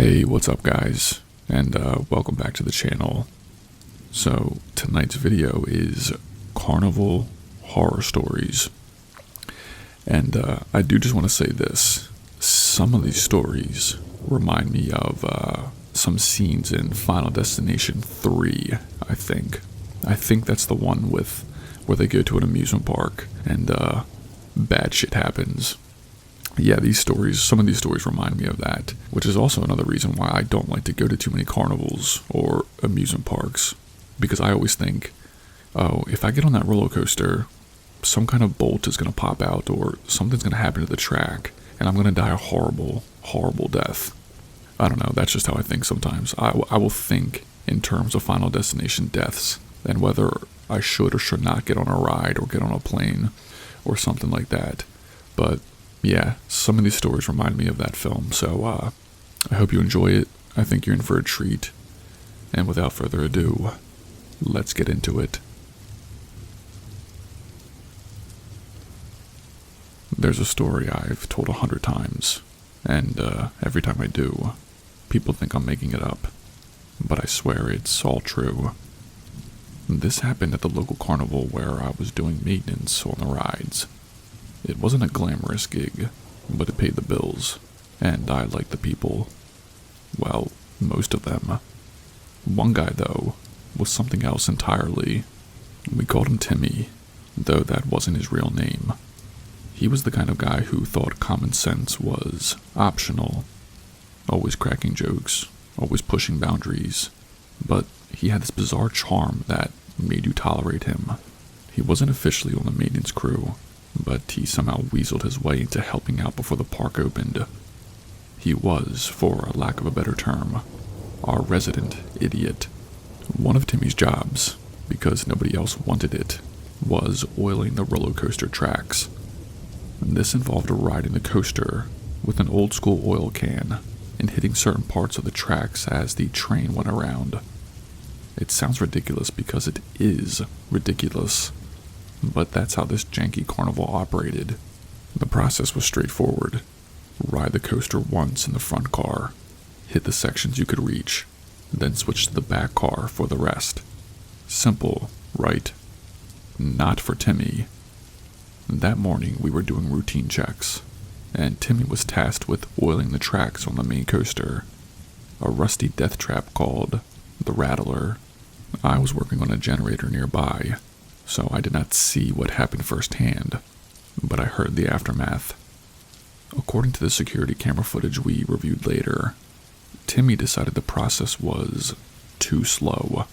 Hey, what's up guys, and welcome back to the channel. So tonight's video is Carnival horror stories, and I do just want to say this. Some of these stories remind me of some scenes in Final Destination 3, I think. I think that's the one with where they go to an amusement park and bad shit happens. Yeah, some of these stories remind me of that, which is also another reason why I don't like to go to too many carnivals or amusement parks, because I always think, oh, if I get on that roller coaster, some kind of bolt is going to pop out or something's going to happen to the track, and I'm going to die a horrible, horrible death. I don't know, that's just how I think sometimes. I will think in terms of Final Destination deaths, and whether I should or should not get on a ride or get on a plane or something like that. But yeah, some of these stories remind me of that film, so I hope you enjoy it. I think you're in for a treat. And without further ado, let's get into it. There's a story I've told 100 times, and every time I do, people think I'm making it up. But I swear it's all true. This happened at the local carnival where I was doing maintenance on the rides. It wasn't a glamorous gig, but it paid the bills, and I liked the people. Well, most of them. One guy, though, was something else entirely. We called him Timmy, though that wasn't his real name. He was the kind of guy who thought common sense was optional, always cracking jokes, always pushing boundaries, but he had this bizarre charm that made you tolerate him. He wasn't officially on the maintenance crew, but he somehow weaseled his way into helping out before the park opened. He was, for lack of a better term, our resident idiot. One of Timmy's jobs, because nobody else wanted it, was oiling the roller coaster tracks. This involved riding the coaster with an old school oil can and hitting certain parts of the tracks as the train went around. It sounds ridiculous because it is ridiculous, but that's how this janky carnival operated. The process was straightforward. Ride the coaster once in the front car, hit the sections you could reach, then switch to the back car for the rest. Simple, right? Not for Timmy. That morning we were doing routine checks, and Timmy was tasked with oiling the tracks on the main coaster, a rusty death trap called the Rattler. I was working on a generator nearby, so I did not see what happened firsthand, but I heard the aftermath. According to the security camera footage we reviewed later, Timmy decided the process was too slow.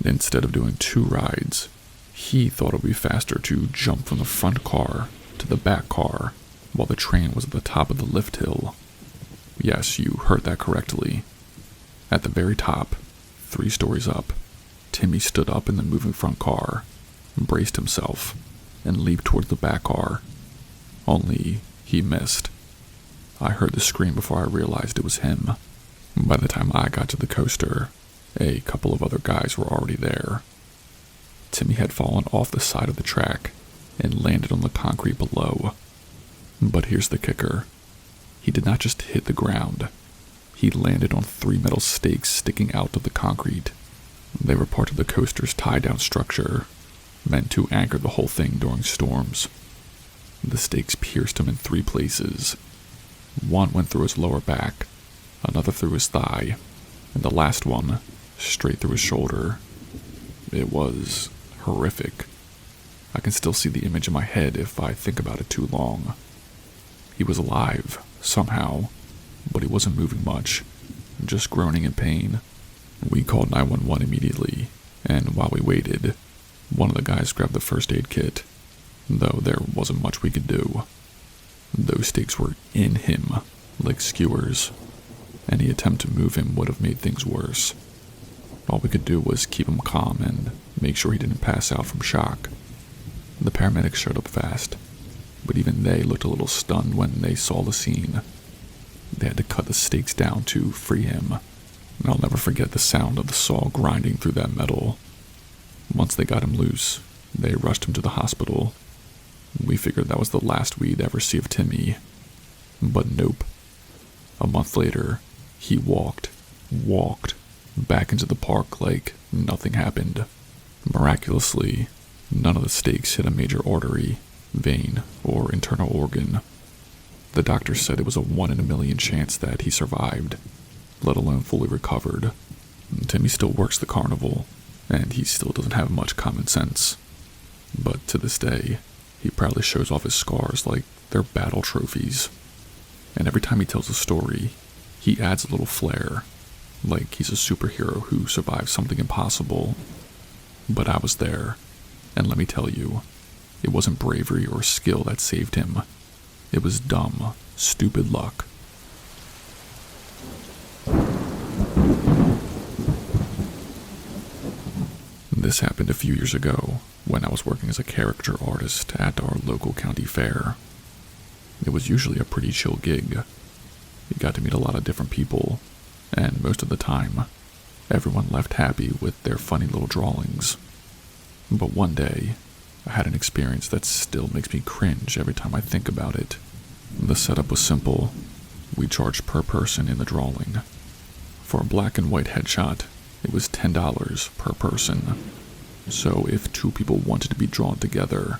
Instead of doing 2 rides, he thought it would be faster to jump from the front car to the back car while the train was at the top of the lift hill. Yes, you heard that correctly. At the very top, 3 stories up, Timmy stood up in the moving front car, braced himself, and leaped towards the back car. Only he missed. I heard the scream before I realized it was him. By the time I got to the coaster, a couple of other guys were already there. Timmy had fallen off the side of the track and landed on the concrete below. But here's the kicker. He did not just hit the ground. He landed on 3 metal stakes sticking out of the concrete. They were part of the coaster's tie-down structure, meant to anchor the whole thing during storms. The stakes pierced him in 3 places. One went through his lower back, another through his thigh, and the last one straight through his shoulder. It was horrific. I can still see the image in my head if I think about it too long. He was alive, somehow, but he wasn't moving much, just groaning in pain. We called 911 immediately, and while we waited, one of the guys grabbed the first aid kit, though there wasn't much we could do. Those stakes were in him, like skewers. Any attempt to move him would have made things worse. All we could do was keep him calm and make sure he didn't pass out from shock. The paramedics showed up fast, but even they looked a little stunned when they saw the scene. They had to cut the stakes down to free him, and I'll never forget the sound of the saw grinding through that metal. Once they got him loose, they rushed him to the hospital. We figured that was the last we'd ever see of Timmy. But nope. A month later, He walked back into the park like nothing happened. Miraculously, none of the stakes hit a major artery, vein, or internal organ. The doctor said it was a 1 in a million chance that he survived, let alone fully recovered. Timmy still works the carnival, and he still doesn't have much common sense. But to this day, he proudly shows off his scars like they're battle trophies. And every time he tells a story, he adds a little flair, like he's a superhero who survived something impossible. But I was there, and let me tell you, it wasn't bravery or skill that saved him. It was dumb, stupid luck. This happened a few years ago when I was working as a caricature artist at our local county fair. It was usually a pretty chill gig. You got to meet a lot of different people, and most of the time, everyone left happy with their funny little drawings. But one day, I had an experience that still makes me cringe every time I think about it. The setup was simple. We charged per person in the drawing. For a black and white headshot, it was $10 per person. So if 2 people wanted to be drawn together,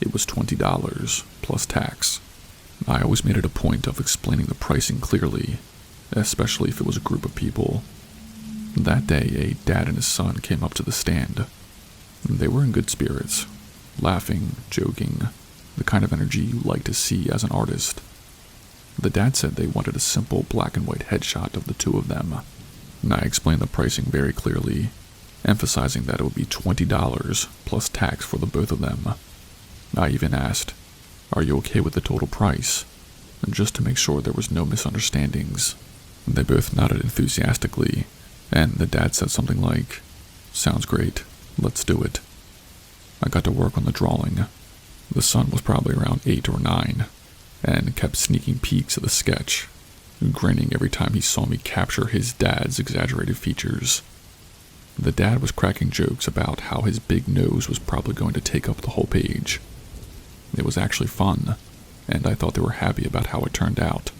it was $20 plus tax. I always made it a point of explaining the pricing clearly, especially if it was a group of people. That day, a dad and his son came up to the stand. They were in good spirits, laughing, joking, the kind of energy you like to see as an artist. The dad said they wanted a simple black and white headshot of the 2 of them. I explained the pricing very clearly, emphasizing that it would be $20 plus tax for the both of them. I even asked, "Are you okay with the total price?" just to make sure there was no misunderstandings. They both nodded enthusiastically, and the dad said something like, "Sounds great, let's do it." I got to work on the drawing. The son was probably around 8 or 9, and kept sneaking peeks at the sketch, grinning every time he saw me capture his dad's exaggerated features. The dad was cracking jokes about how his big nose was probably going to take up the whole page. It was actually fun, and I thought they were happy about how it turned out.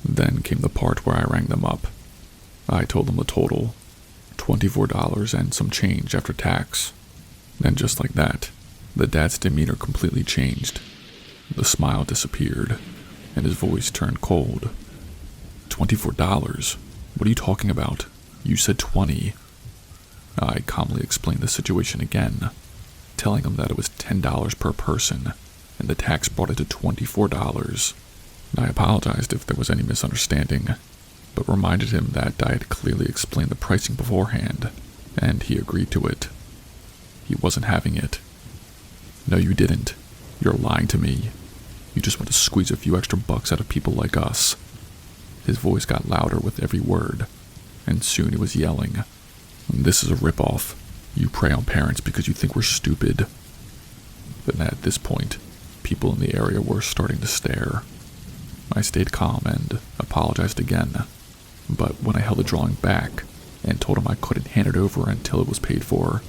Then came the part where I rang them up. I told them the total, $24 and some change after tax. And just like that, the dad's demeanor completely changed. The smile disappeared, and his voice turned cold. $24? What are you talking about? You said 20. I calmly explained the situation again, telling him that it was $10 per person, and the tax brought it to $24. I apologized if there was any misunderstanding, but reminded him that I had clearly explained the pricing beforehand, and he agreed to it. He wasn't having it. "No, you didn't. You're lying to me. You just want to squeeze a few extra bucks out of people like us." His voice got louder with every word, and soon he was yelling, "This is a ripoff. You prey on parents because you think we're stupid." But at this point, people in the area were starting to stare. I stayed calm and apologized again, but when I held the drawing back and told him I couldn't hand it over until it was paid for,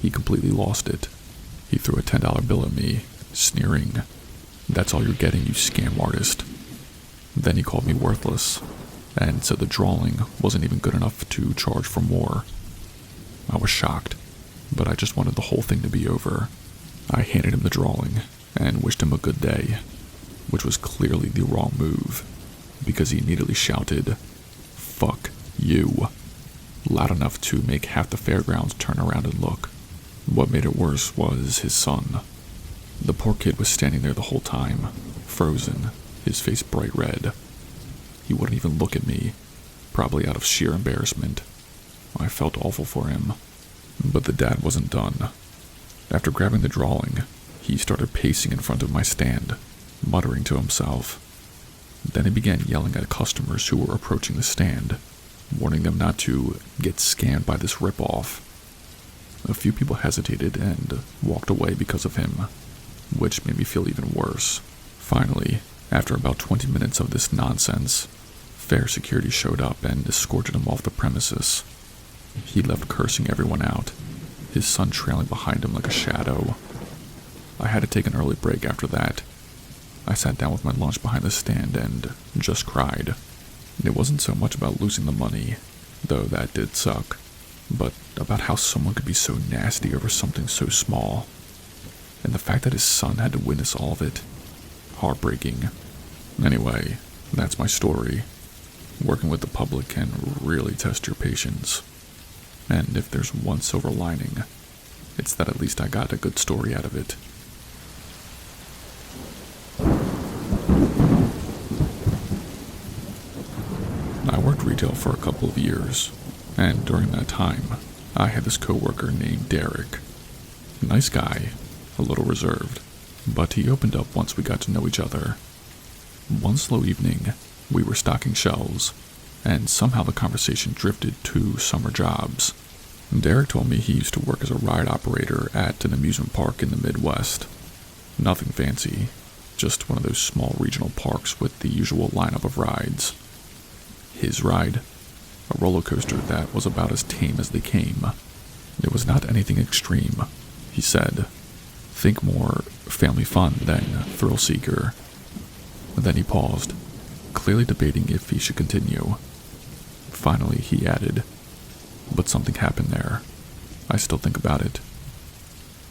he completely lost it. He threw a $10 bill at me, sneering, "That's all you're getting, you scam artist." Then he called me worthless, and said the drawing wasn't even good enough to charge for more. I was shocked, but I just wanted the whole thing to be over. I handed him the drawing, and wished him a good day, which was clearly the wrong move, because he immediately shouted, "Fuck you," loud enough to make half the fairgrounds turn around and look. What made it worse was his son. The poor kid was standing there the whole time, frozen, his face bright red. He wouldn't even look at me, probably out of sheer embarrassment. I felt awful for him. But the dad wasn't done. After grabbing the drawing, he started pacing in front of my stand, muttering to himself. Then he began yelling at customers who were approaching the stand, warning them not to get scammed by this ripoff. A few people hesitated and walked away because of him, which made me feel even worse. Finally, after about 20 minutes of this nonsense, fair security showed up and escorted him off the premises. He left cursing everyone out, his son trailing behind him like a shadow. I had to take an early break after that. I sat down with my lunch behind the stand and just cried. It wasn't so much about losing the money, though that did suck, but about how someone could be so nasty over something so small. And the fact that his son had to witness all of it. Heartbreaking. Anyway, that's my story. Working with the public can really test your patience. And if there's one silver lining, it's that at least I got a good story out of it. I worked retail for a couple of years, and during that time, I had this coworker named Derek. Nice guy, a little reserved, but he opened up once we got to know each other. One slow evening, we were stocking shelves, and somehow the conversation drifted to summer jobs. Derek told me he used to work as a ride operator at an amusement park in the Midwest. Nothing fancy, just one of those small regional parks with the usual lineup of rides. His ride, a roller coaster that was about as tame as they came. It was not anything extreme, he said. Think more family fun than thrill seeker. Then he paused, clearly debating if he should continue. Finally, he added, "But something happened there. I still think about it."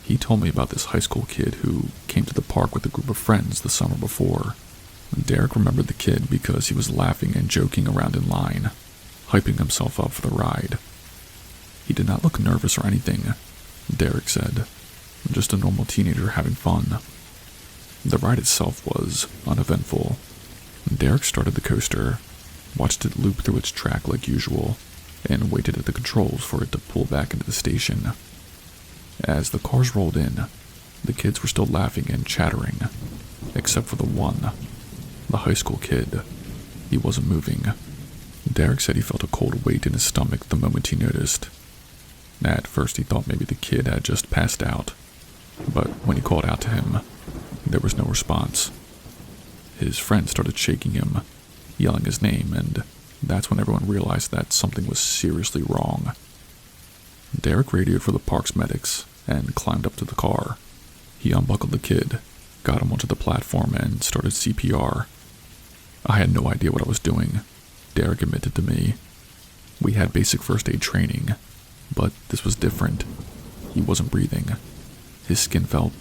He told me about this high school kid who came to the park with a group of friends the summer before. Derek remembered the kid because he was laughing and joking around in line, hyping himself up for the ride. He did not look nervous or anything, Derek said. Just a normal teenager having fun. The ride itself was uneventful. Derek started the coaster, watched it loop through its track like usual, and waited at the controls for it to pull back into the station. As the cars rolled in, the kids were still laughing and chattering, except for the one, the high school kid. He wasn't moving. Derek said he felt a cold weight in his stomach the moment he noticed. At first he thought maybe the kid had just passed out, but when he called out to him, there was no response. His friend started shaking him, yelling his name, and that's when everyone realized that something was seriously wrong. Derek radioed for the park's medics and climbed up to the car. He unbuckled the kid, got him onto the platform, and started CPR. I had no idea what I was doing, Derek admitted to me. We had basic first aid training, but this was different. He wasn't breathing. His skin felt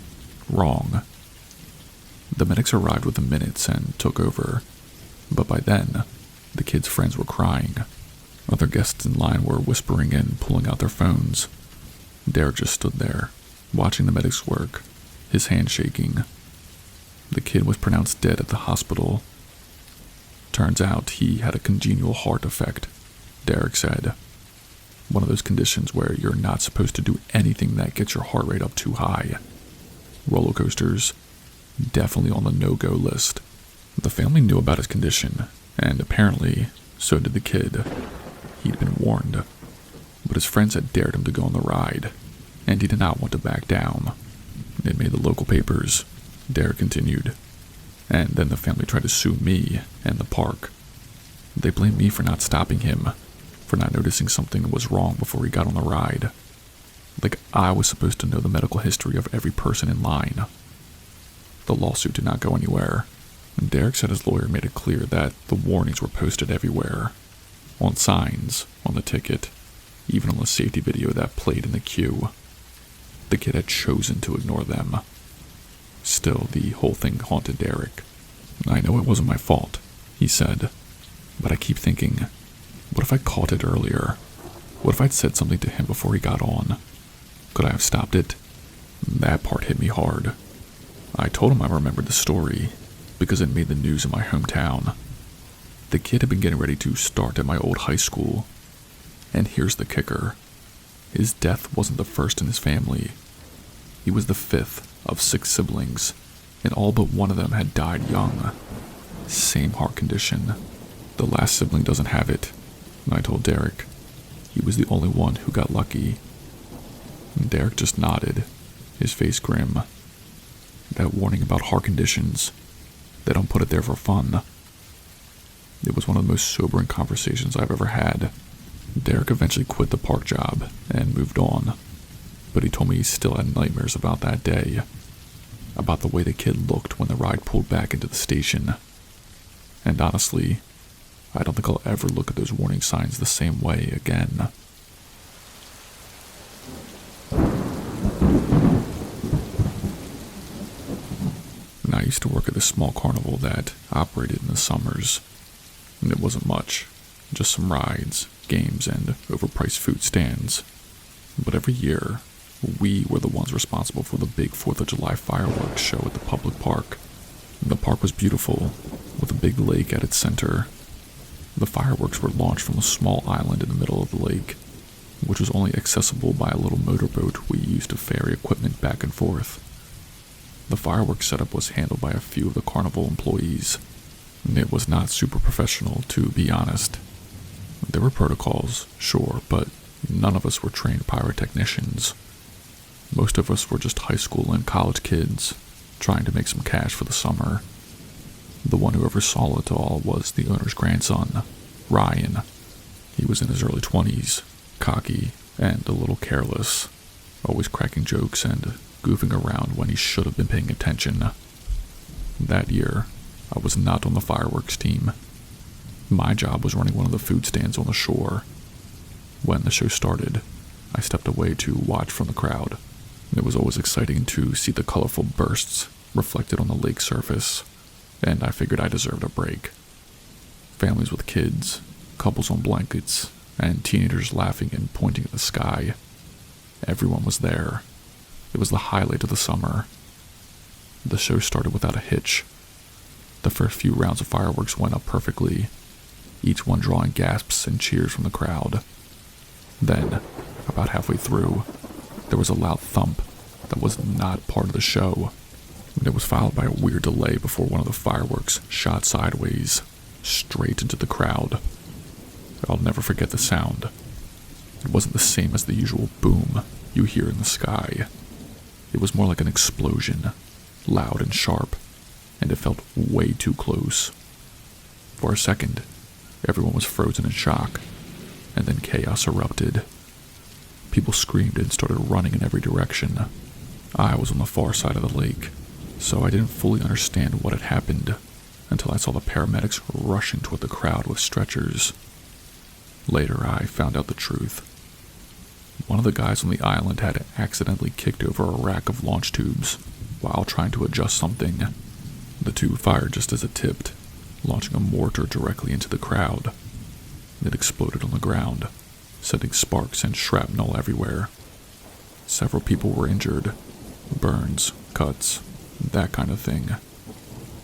wrong. The medics arrived within minutes and took over, but by then, the kid's friends were crying. Other guests in line were whispering and pulling out their phones. Derek just stood there, watching the medics work, his hand shaking. The kid was pronounced dead at the hospital. Turns out he had a congenital heart defect, Derek said. One of those conditions where you're not supposed to do anything that gets your heart rate up too high. Roller coasters, definitely on the no-go list. The family knew about his condition, and apparently, so did the kid. He'd been warned, but his friends had dared him to go on the ride, and he did not want to back down. It made the local papers, Derek continued, and then the family tried to sue me and the park. They blamed me for not stopping him, for not noticing something was wrong before he got on the ride. Like I was supposed to know the medical history of every person in line. The lawsuit did not go anywhere. Derek said his lawyer made it clear that the warnings were posted everywhere. On signs, on the ticket, even on the safety video that played in the queue. The kid had chosen to ignore them. Still, the whole thing haunted Derek. "I know it wasn't my fault," he said, "but I keep thinking, what if I caught it earlier? What if I'd said something to him before he got on? Could I have stopped it?" That part hit me hard. I told him I remembered the story, because it made the news in my hometown. The kid had been getting ready to start at my old high school. And here's the kicker. His death wasn't the first in his family. He was the fifth of 6 siblings, and all but one of them had died young. Same heart condition. The last sibling doesn't have it, and I told Derek. He was the only one who got lucky. And Derek just nodded, his face grim. That warning about heart conditions, they don't put it there for fun. It was one of the most sobering conversations I've ever had. Derek eventually quit the park job and moved on, but he told me he still had nightmares about that day, about the way the kid looked when the ride pulled back into the station. And honestly, I don't think I'll ever look at those warning signs the same way again. And I used to work at this small carnival that operated in the summers. And it wasn't much, just some rides, games, and overpriced food stands. But every year, we were the ones responsible for the big 4th of July fireworks show at the public park. The park was beautiful, with a big lake at its center. The fireworks were launched from a small island in the middle of the lake, which was only accessible by a little motorboat we used to ferry equipment back and forth. The fireworks setup was handled by a few of the carnival employees. It was not super professional, to be honest. There were protocols, sure, but none of us were trained pyrotechnicians. Most of us were just high school and college kids, trying to make some cash for the summer. The one who oversaw it all was the owner's grandson, Ryan. He was in his early 20s, cocky and a little careless, always cracking jokes and goofing around when he should have been paying attention. That year, I was not on the fireworks team. My job was running one of the food stands on the shore. When the show started, I stepped away to watch from the crowd. It was always exciting to see the colorful bursts reflected on the lake surface, and I figured I deserved a break. Families with kids, couples on blankets, and teenagers laughing and pointing at the sky. Everyone was there. It was the highlight of the summer. The show started without a hitch. The first few rounds of fireworks went up perfectly, each one drawing gasps and cheers from the crowd. Then, about halfway through, there was a loud thump that was not part of the show. It was followed by a weird delay before one of the fireworks shot sideways, straight into the crowd. I'll never forget the sound. It wasn't the same as the usual boom you hear in the sky. It was more like an explosion, loud and sharp, and it felt way too close. For a second, everyone was frozen in shock, and then chaos erupted. People screamed and started running in every direction. I was on the far side of the lake, so I didn't fully understand what had happened until I saw the paramedics rushing toward the crowd with stretchers. Later, I found out the truth. One of the guys on the island had accidentally kicked over a rack of launch tubes while trying to adjust something. The tube fired just as it tipped, launching a mortar directly into the crowd. It exploded on the ground, sending sparks and shrapnel everywhere. Several people were injured, burns, cuts, that kind of thing.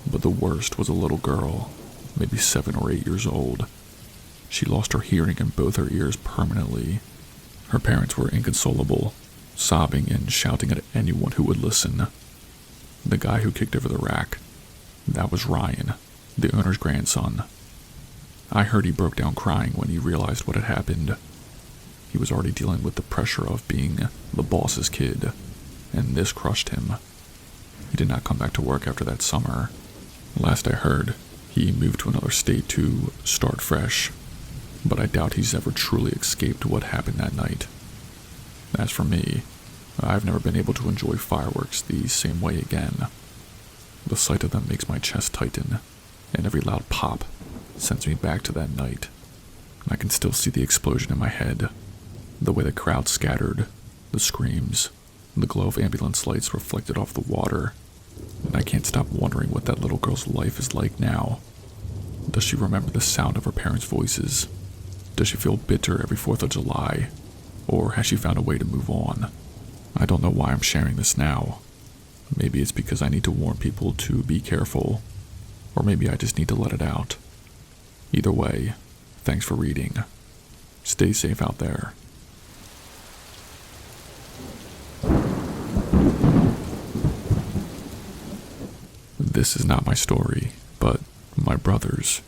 But the worst was a little girl, maybe 7 or 8 years old. She lost her hearing in both her ears permanently. Her parents were inconsolable, sobbing and shouting at anyone who would listen. The guy who kicked over the rack, that was Ryan, the owner's grandson. I heard he broke down crying when he realized what had happened. He was already dealing with the pressure of being the boss's kid, and this crushed him. He did not come back to work after that summer. Last I heard, he moved to another state to start fresh, but I doubt he's ever truly escaped what happened that night. As for me, I've never been able to enjoy fireworks the same way again. The sight of them makes my chest tighten, and every loud pop sends me back to that night. I can still see the explosion in my head, the way the crowd scattered, the screams, the glow of ambulance lights reflected off the water, and I can't stop wondering what that little girl's life is like now. Does she remember the sound of her parents' voices? Does she feel bitter every 4th of July? Or has she found a way to move on? I don't know why I'm sharing this now. Maybe it's because I need to warn people to be careful, or maybe I just need to let it out. Either way, thanks for reading. Stay safe out there. This is not my story, but my brother's.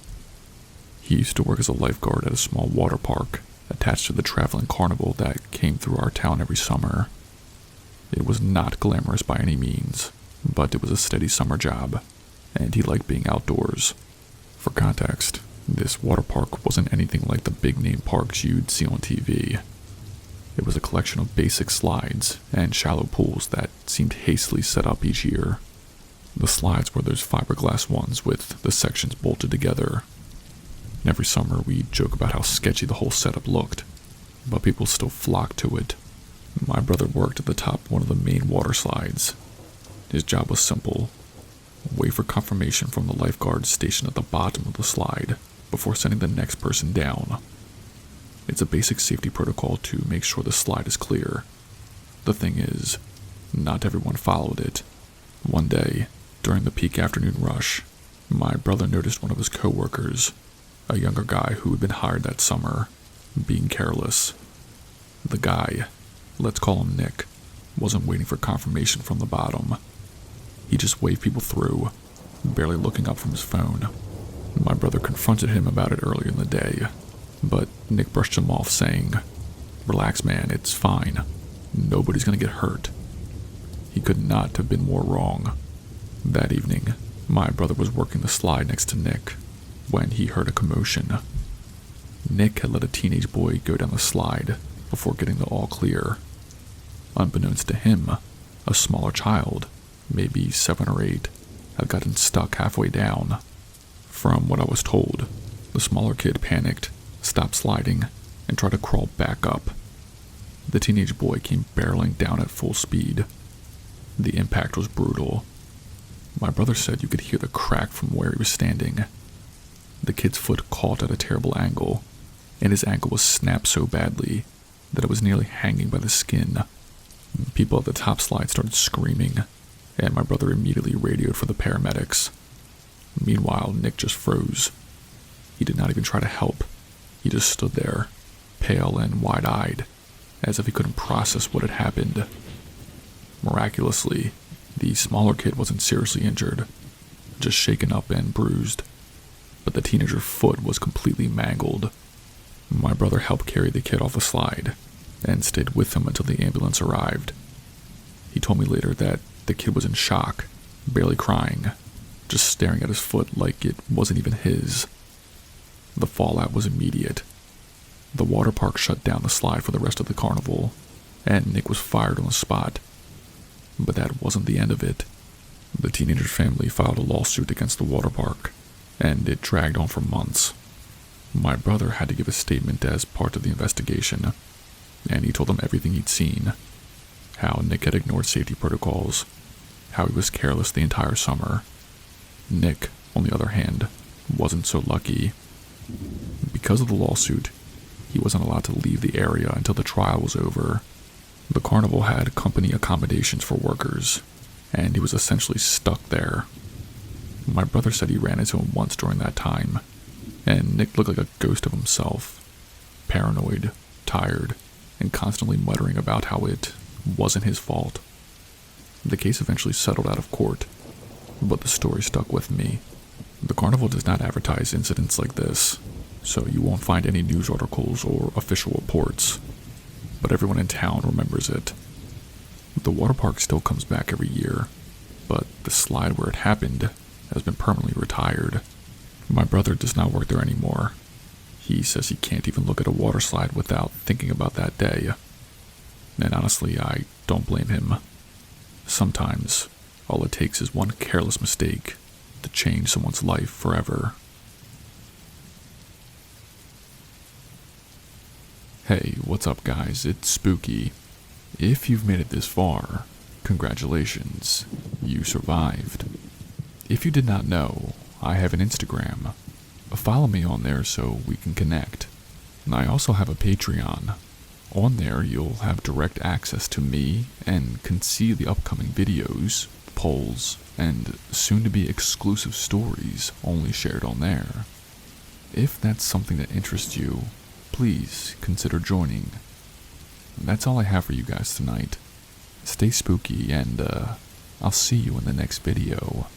He used to work as a lifeguard at a small water park attached to the traveling carnival that came through our town every summer. It was not glamorous by any means, but it was a steady summer job, and he liked being outdoors. For context, this water park wasn't anything like the big-name parks you'd see on TV. It was a collection of basic slides and shallow pools that seemed hastily set up each year. The slides were those fiberglass ones with the sections bolted together. Every summer we'd joke about how sketchy the whole setup looked, but people still flocked to it. My brother worked at the top of one of the main water slides. His job was simple: wait for confirmation from the lifeguard stationed at the bottom of the slide before sending the next person down. It's a basic safety protocol to make sure the slide is clear. The thing is, not everyone followed it. One day, during the peak afternoon rush, my brother noticed one of his coworkers, a younger guy who had been hired that summer, being careless. The guy, let's call him Nick, wasn't waiting for confirmation from the bottom. He just waved people through, barely looking up from his phone. My brother confronted him about it earlier in the day, but Nick brushed him off, saying, "Relax, man, it's fine. Nobody's gonna get hurt." He could not have been more wrong. That evening, my brother was working the slide next to Nick when he heard a commotion. Nick had let a teenage boy go down the slide before getting the all clear. Unbeknownst to him, a smaller child, maybe 7 or 8, had gotten stuck halfway down. From what I was told, the smaller kid panicked, stopped sliding, and tried to crawl back up. The teenage boy came barreling down at full speed. The impact was brutal. My brother said you could hear the crack from where he was standing. The kid's foot caught at a terrible angle, and his ankle was snapped so badly that it was nearly hanging by the skin. People at the top slide started screaming, and my brother immediately radioed for the paramedics. Meanwhile, Nick just froze. He did not even try to help. He just stood there, pale and wide-eyed, as if he couldn't process what had happened. Miraculously, the smaller kid wasn't seriously injured, just shaken up and bruised, but the teenager's foot was completely mangled. My brother helped carry the kid off the slide and stayed with him until the ambulance arrived. He told me later that the kid was in shock, barely crying, just staring at his foot like it wasn't even his. The fallout was immediate. The water park shut down the slide for the rest of the carnival, and Nick was fired on the spot. But that wasn't the end of it. The teenager's family filed a lawsuit against the water park, and it dragged on for months. My brother had to give a statement as part of the investigation, and he told them everything he'd seen. How Nick had ignored safety protocols, how he was careless the entire summer. Nick, on the other hand, wasn't so lucky. Because of the lawsuit, he wasn't allowed to leave the area until the trial was over. The carnival had company accommodations for workers, and he was essentially stuck there. My brother said he ran into him once during that time, and Nick looked like a ghost of himself, paranoid, tired, and constantly muttering about how it wasn't his fault. The case eventually settled out of court, but the story stuck with me. The carnival does not advertise incidents like this, so you won't find any news articles or official reports, but everyone in town remembers it. The water park still comes back every year, but the slide where it happened has been permanently retired. My brother does not work there anymore. He says he can't even look at a water slide without thinking about that day. And honestly, I don't blame him. Sometimes, all it takes is one careless mistake to change someone's life forever. Hey, what's up guys? It's Spooky. If you've made it this far, congratulations, you survived. If you did not know, I have an Instagram. Follow me on there so we can connect. I also have a Patreon. On there you'll have direct access to me and can see the upcoming videos, polls, and soon-to-be exclusive stories only shared on there. If that's something that interests you, please consider joining. That's all I have for you guys tonight. Stay spooky and I'll see you in the next video.